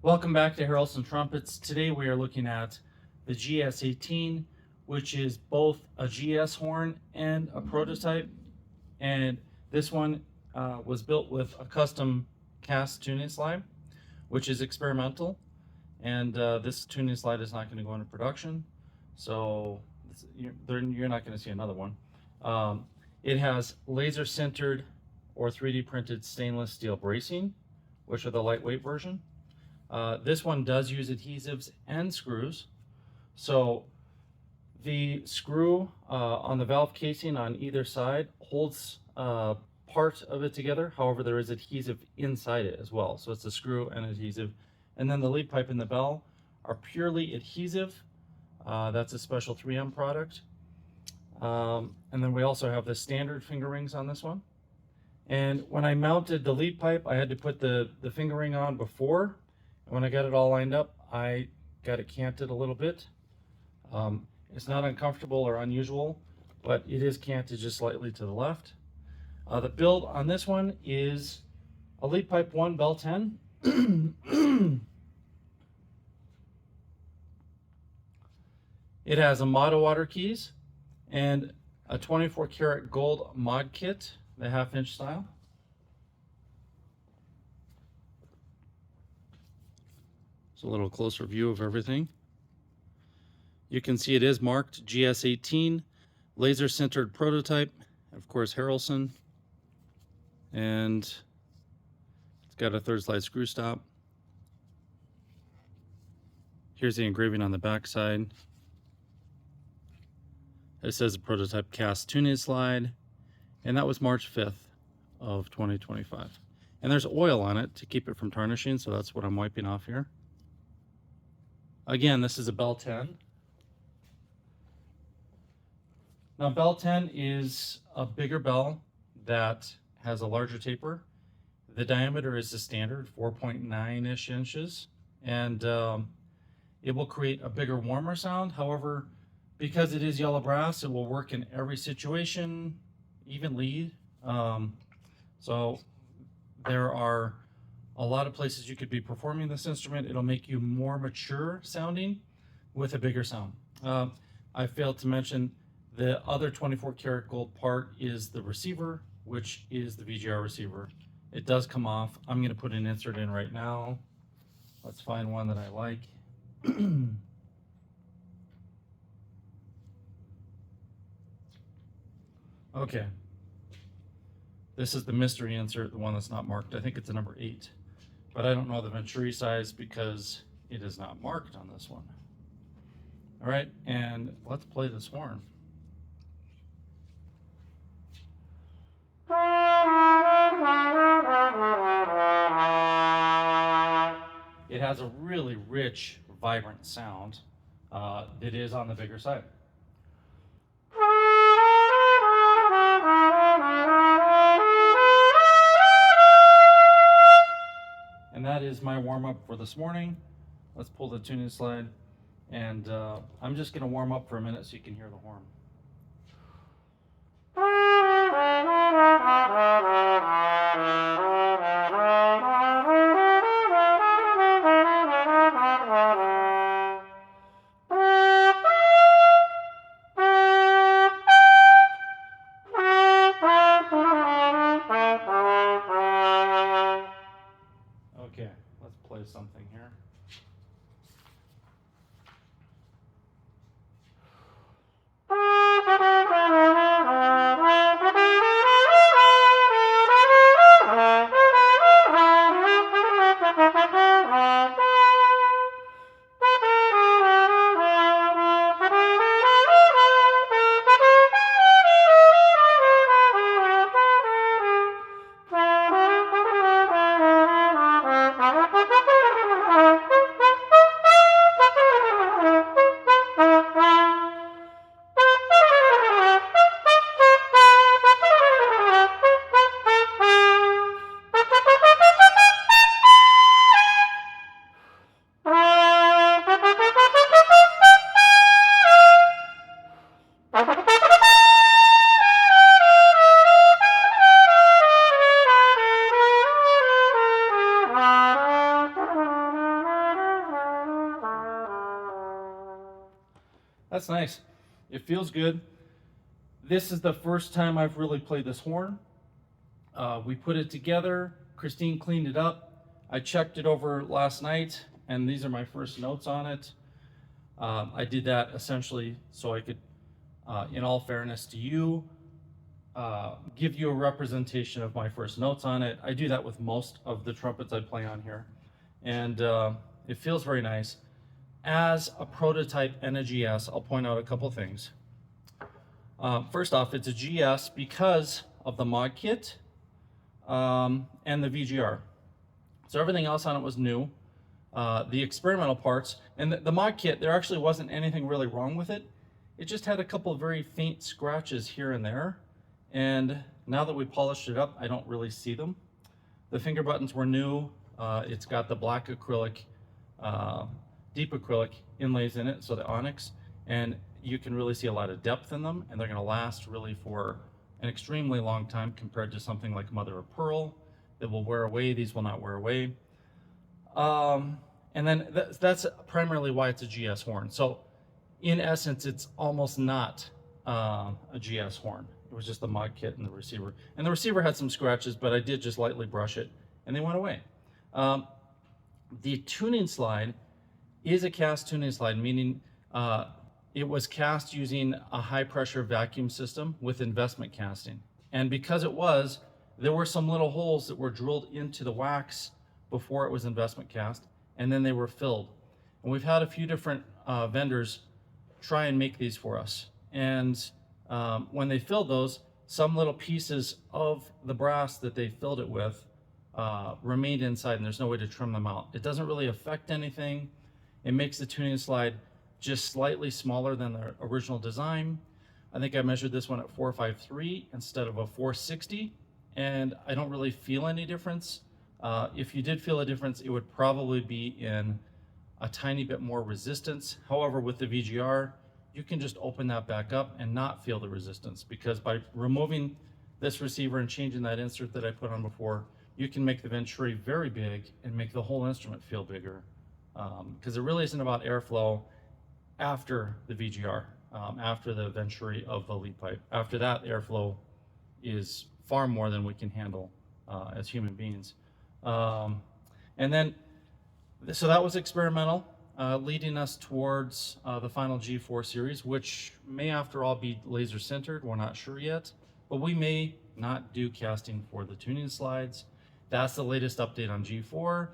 Welcome back to Harrelson Trumpets. Today we are looking at the GS18, which is both a GS horn and a prototype. And this one was built with a custom cast tuning slide, which is experimental. And this tuning slide is not going to go into production, so you're not going to see another one. It has laser sintered or 3D printed stainless steel bracing, which are the lightweight version. This one does use adhesives and screws. So the screw on the valve casing on either side holds part of it together. However, there is adhesive inside it as well. So it's a screw and adhesive. And then the lead pipe and the bell are purely adhesive. That's a special 3M product. And then we also have the standard finger rings on this one. And when I mounted the lead pipe, I had to put the finger ring on before. When I got it all lined up, I got it canted a little bit. It's not uncomfortable or unusual, but it is canted just slightly to the left. The build on this one is a lead pipe 1 bell 10. It has a Motto water keys and a 24 karat gold mod kit, the 1/2 inch style. So a little closer view of everything. You can see it is marked GS18, laser sintered prototype, of course Harrelson, and it's got a 3rd slide screw stop. Here's the engraving on the back side. It says the prototype cast tuning slide, and that was March 5th of 2025. And there's oil on it to keep it from tarnishing, so that's what I'm wiping off here. Again, this is a bell 10. Now, bell 10 is a bigger bell that has a larger taper. The diameter is the standard 4.9-ish inches, and it will create a bigger, warmer sound. However, because it is yellow brass, it will work in every situation evenly. So there are a lot of places you could be performing this instrument. It'll make you more mature sounding with a bigger sound. I failed to mention the other 24 karat gold part is the receiver, which is the VGR receiver. It does come off. I'm going to put an insert in right now. Let's find one that I like. Okay. This is the mystery insert, the one that's not marked. I think it's a number 8. But I don't know the Venturi size because it is not marked on this one. All right, and let's play this horn. It has a really rich, vibrant sound that is on the bigger side. And that is my warm-up for this morning. Let's pull the tuning slide, and I'm just going to warm up for a minute so you can hear the horn. Okay, let's play something here. That's nice. It feels good. This is the first time I've really played this horn. We put it together. Christine cleaned it up. I checked it over last night, and these are my first notes on it. I did that essentially so I could, in all fairness to you, give you a representation of my first notes on it. I do that with most of the trumpets I play on here, and it feels very nice. As a prototype and a GS, I'll point out a couple things. First off, it's a GS because of the mod kit and the VGR. So everything else on it was new. The experimental parts and the mod kit, there actually wasn't anything really wrong with it. It just had a couple of very faint scratches here and there. And now that we polished it up, I don't really see them. The finger buttons were new. It's got the black acrylic, deep acrylic inlays in it, so the onyx, and you can really see a lot of depth in them, and they're going to last really for an extremely long time compared to something like mother of pearl that will wear away. These will not wear away. And then that's primarily why it's a GS horn. So in essence, it's almost not a GS horn. It was just the mod kit and the receiver. And the receiver had some scratches, but I did just lightly brush it and they went away. The tuning slide is a cast tuning slide, meaning it was cast using a high pressure vacuum system with investment casting. And because it was, there were some little holes that were drilled into the wax before it was investment cast, and then they were filled. And we've had a few different vendors try and make these for us. And when they filled those, some little pieces of the brass that they filled it with remained inside, and there's no way to trim them out. It doesn't really affect anything. It makes the tuning slide just slightly smaller than the original design. I think I measured this one at 453 instead of a 460, and I don't really feel any difference. If you did feel a difference, it would probably be in a tiny bit more resistance. However, with the VGR, you can just open that back up and not feel the resistance, because by removing this receiver and changing that insert that I put on before, you can make the venturi very big and make the whole instrument feel bigger. Because it really isn't about airflow after the VGR, after the venturi of the lead pipe. After that, airflow is far more than we can handle as human beings. And then, so that was experimental, leading us towards the final G4 series, which may after all be laser sintered. We're not sure yet, but we may not do casting for the tuning slides. That's the latest update on G4.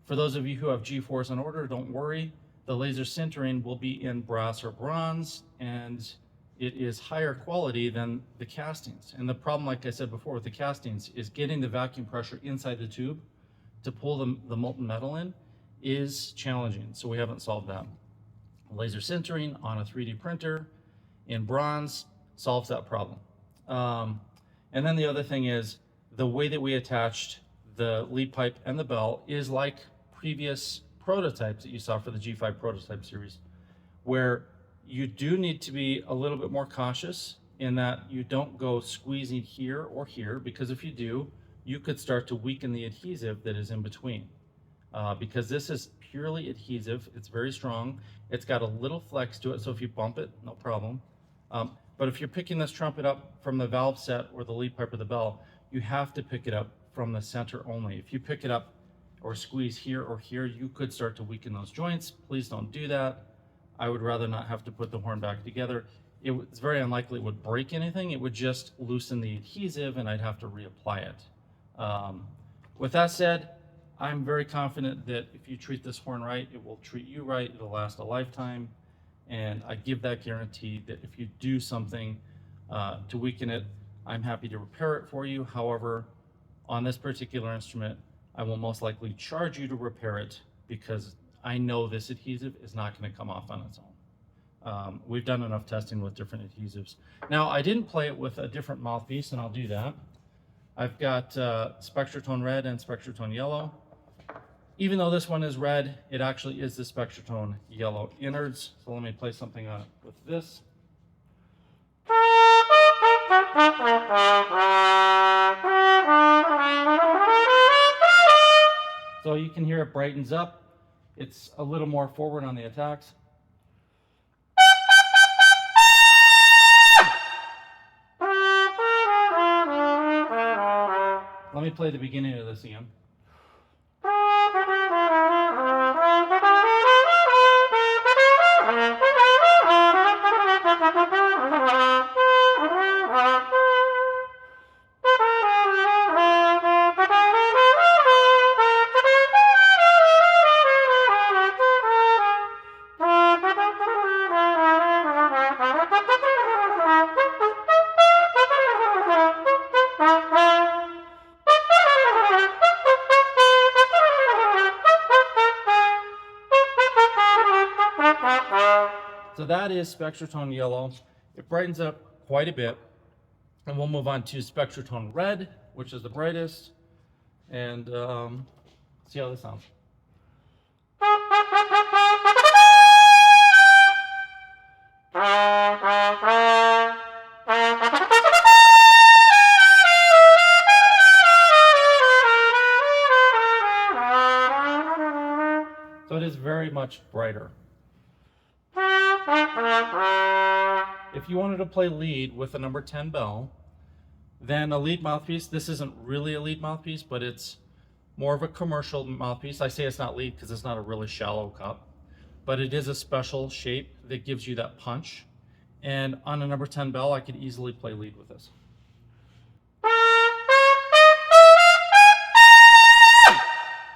For those of you who have G4s on order, don't worry. The laser sintering will be in brass or bronze, and it is higher quality than the castings. And the problem, like I said before, with the castings is getting the vacuum pressure inside the tube to pull the molten metal in is challenging, so we haven't solved that. Laser sintering on a 3D printer in bronze solves that problem. And then the other thing is the way that we attached the lead pipe and the bell is like previous prototypes that you saw for the G5 prototype series, where you do need to be a little bit more cautious in that you don't go squeezing here or here, because if you do, you could start to weaken the adhesive that is in between. Because this is purely adhesive, it's very strong, it's got a little flex to it, so if you bump it, no problem. But if you're picking this trumpet up from the valve set or the lead pipe or the bell, you have to pick it up from the center only. If you pick it up or squeeze here or here, you could start to weaken those joints. Please don't do that. I would rather not have to put the horn back together. It's very unlikely it would break anything. It would just loosen the adhesive and I'd have to reapply it. With that said, I'm very confident that if you treat this horn right, it will treat you right. It'll last a lifetime. And I give that guarantee that if you do something to weaken it, I'm happy to repair it for you. However, on this particular instrument, I will most likely charge you to repair it because I know this adhesive is not going to come off on its own. We've done enough testing with different adhesives. Now, I didn't play it with a different mouthpiece, and I'll do that. I've got Spectratone Red and Spectratone Yellow. Even though this one is red, it actually is the Spectratone Yellow innards. So let me play something on it with this. So you can hear it brightens up. It's a little more forward on the attacks. Let me play the beginning of this again. So that is Spectrotone Yellow. It brightens up quite a bit. And we'll move on to Spectrotone Red, which is the brightest. And see how this sounds. So it is very much brighter. If you wanted to play lead with a number 10 bell, then a lead mouthpiece, this isn't really a lead mouthpiece, but it's more of a commercial mouthpiece. I say it's not lead because it's not a really shallow cup, but it is a special shape that gives you that punch. And on a number 10 bell, I could easily play lead with this.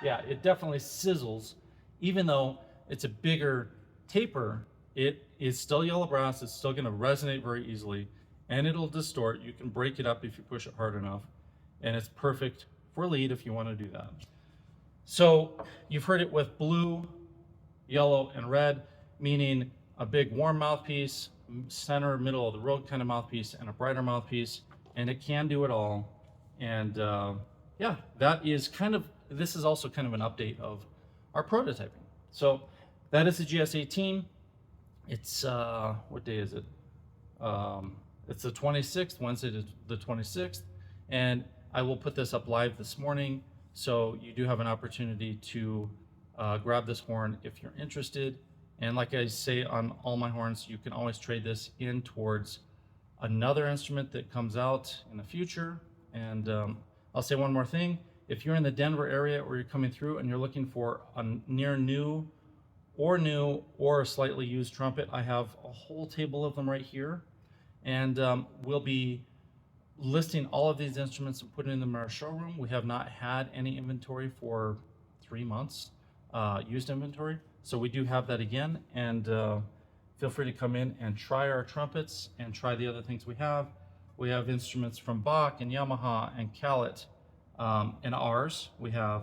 Yeah, it definitely sizzles. Even though it's a bigger taper, it is still yellow brass. It's still going to resonate very easily, and it'll distort. You can break it up if you push it hard enough, and it's perfect for lead if you want to do that. So you've heard it with blue, yellow, and red, meaning a big warm mouthpiece, center, middle of the road kind of mouthpiece, and a brighter mouthpiece, and it can do it all. And yeah, that is kind of, this is also kind of an update of our prototyping. So that is the GS18. It's what day is it? It's the 26th, Wednesday the 26th, and I will put this up live this morning, so you do have an opportunity to grab this horn if you're interested. And like I say on all my horns, you can always trade this in towards another instrument that comes out in the future. And I'll say one more thing. If you're in the Denver area or you're coming through and you're looking for a near new or a slightly used trumpet, I have a whole table of them right here. And we'll be listing all of these instruments and putting them in our showroom. We have not had any inventory for 3 months, used inventory. So we do have that again. And feel free to come in and try our trumpets and try the other things we have. We have instruments from Bach and Yamaha and Calit. And ours, we have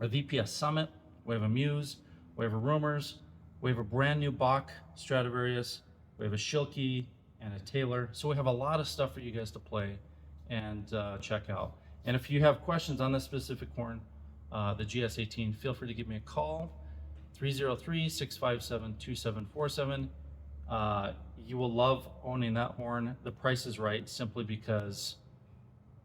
a VPS Summit, we have a Muse, we have a Rumors, we have a brand new Bach Stradivarius, we have a Schilke and a Taylor. So we have a lot of stuff for you guys to play and check out. And if you have questions on this specific horn, the GS18, feel free to give me a call, 303-657-2747. You will love owning that horn. The price is right simply because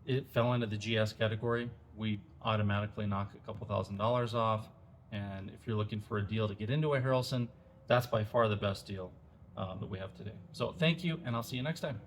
it fell into the GS category. We automatically knock a couple $1,000s off. And if you're looking for a deal to get into a Harrelson, that's by far the best deal that we have today. So thank you, and I'll see you next time.